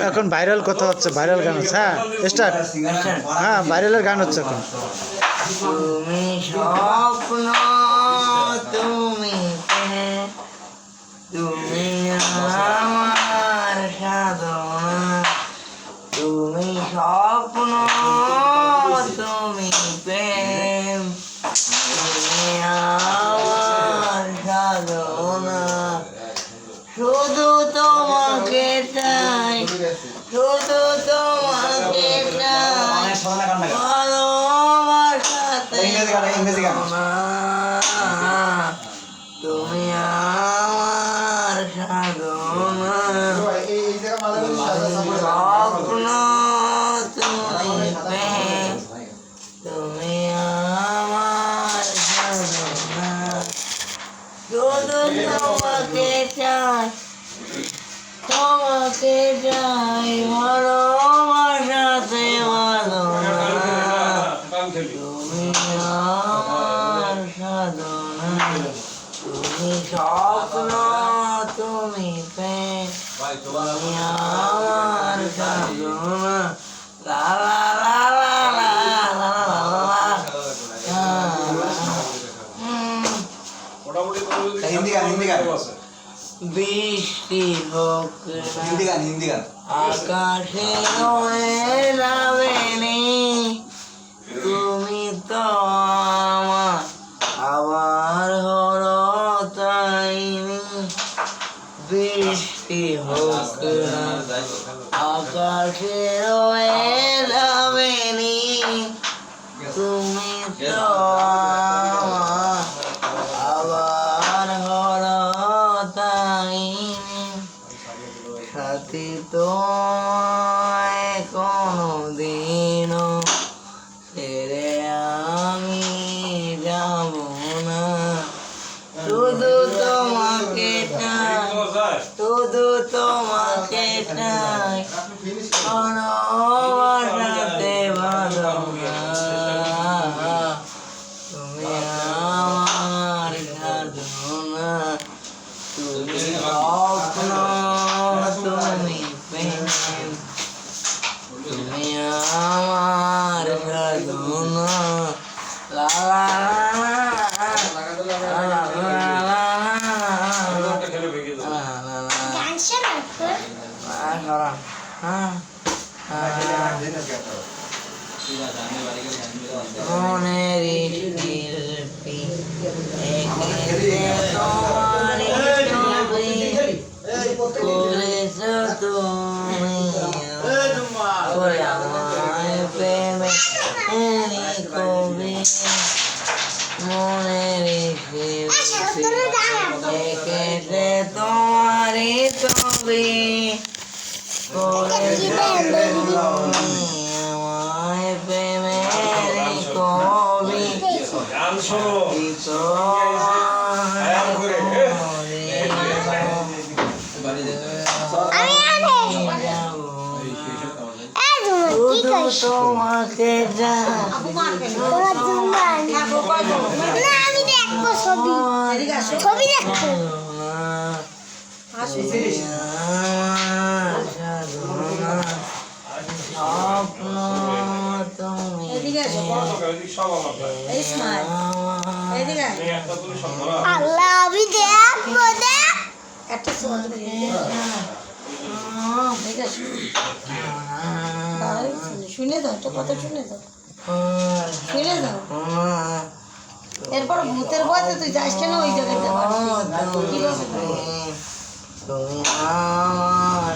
এখন ভাইরাল কথা হচ্ছে, ভাইরাল গান হচ্ছে। হ্যাঁ স্টার্ট। হ্যাঁ ভাইরালের গান হচ্ছে এখন। তুমি স্বপ্ন, তুমি প্রেম, তুমি আমার সাধনা। তুমি স্বপ্ন, তুমি প্রেম, তুমি আমার সাধনা। শুধু তোমাকে চাই, শুধু তোমাকে চাই, ভালোবাসাতে তুমি আমার সাধনা। স্বপ্ন, তুমি প্রেম, তুমি আমার সাধনা। শুধু তোমাকে চাই, তোমাকে চাই, ভালোবাসাতে ভালোবাসা। তুমি আমার সাধনা, তুমি স্বপ্ন, তুমি প্রেম, তুমি আমার সাধনা। লা লা লা লা লা লা লা লা। বৃষ্টি হোক আকাশে হয়ে যাবেনি, তুমি তো আমার আবার হলো তাইনি। বৃষ্টি হোক আকাশে হয়ে যাবেনি, তুমি তো আমার আবার হলো তাইনি। সাথী তোমায় কোনোদিনও ছেড়ে আমি যাব না। শুধু তোমাকে চাই, শুধু তোমাকে চাই, ভালোবাসাতে ভালোবাসা। তুমি আমার সাধনা, তুমি স্বপ্ন, তুমি প্রেম, তুমি আমার সাধনা। লা লা লা লা লা মনের শিল্পী এঁকেছে তোমারই ছবি, করেছ তুমি করে আমায় প্রেমে কবি। মনের শিল্পী এঁকেছে তোমারই ছবি, করেছ তুমি আমায় প্রেমের কবি। শুধু তোমাকে ছবি দেখবো। স্বপ্ন তুমি আল্লাহ আমি দেখবো, দেখ একটা শুনে দাও, একটা কথা শুনে দাও, শুনে দাও। এরপর ভূতের ভয়তে তুই যাস কেন ওই জায়গাতে? তুমি আমার